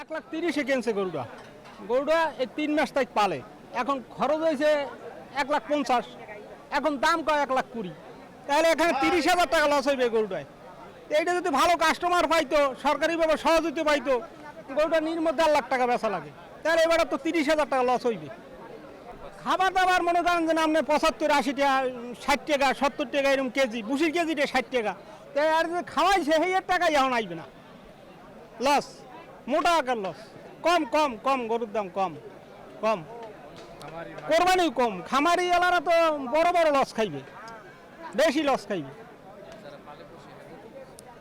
1,30,000 কিনছে গরুটা। গরুটা এই 3 মাস তাই পালে। এখন খরচ হয়েছে 1,50,000, এখন দাম কয় 1,20,000। তাহলে এখানে 30,000 টাকা লস হইবে গরুটায়। এইটা যদি ভালো কাস্টমার পাইতো, সরকারিভাবে সহযোগিতা পাইতো, গরুটা মধ্যে 1 লাখ টাকা বেচা লাগে, তাহলে এবারে তো 30,000 টাকা লস হইবে। খাবার দাবার মনে করেন যে আপনি 75-80 টাকা, 60 টাকা, 70 টাকা এরকম কেজি, ভুসির কেজিটা 60 টাকা। তাই আর যে খাওয়াইছে সেই টাকা এখন আইবে না, লস, মোটা আকার লস। কম কম কম, গরুর দাম কম কম, কোরবানিও কম। খামারি এলারা তো বড় বড় লস খাইবে, বেশি লস খাইবে।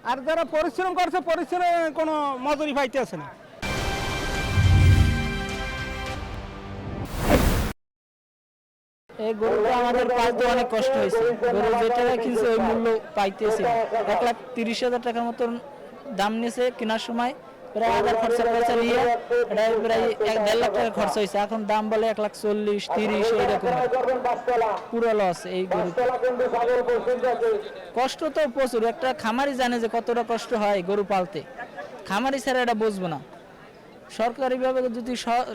আর যারা পরিশ্রম করছে, পরিশ্রমে কোনো মজুরি পাইতেছে না। এই গরুটা আমাদের পাইতে অনেক কষ্ট হয়েছে। গরু যে টাকা কিনছে ওই মূল্য পাইতেছে 1,30,000 টাকার মতন দাম নিয়েছে কেনার সময়। প্রায় আধার খরচা নিয়ে এটা প্রায় 1.5 লাখ টাকা খরচা হয়েছে। এখন দাম বলে 1,40,000, 30 এইরকম, পুরো লস এই গরু। কষ্ট তো প্রচুর, একটা খামারি জানে যে কতটা কষ্ট হয় গরু পালতে। খামারি ছাড়া এটা বুঝবো না। সরকারিভাবে যদি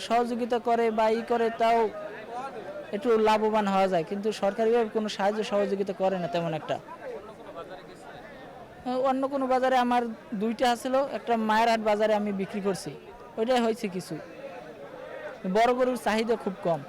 সহযোগিতা করে বা করে তাও একটু লাভবান হওয়া যায়, কিন্তু সরকারিভাবে কোনো সাহায্য সহযোগিতা করে না তেমন একটা। অন্য কোনো বাজারে আমার 2টা আছিল, একটা মায়ের হাট বাজারে আমি বিক্রি করছি, ওইটাই হয়েছে কিছু। বড় গরুর চাহিদা খুব কম।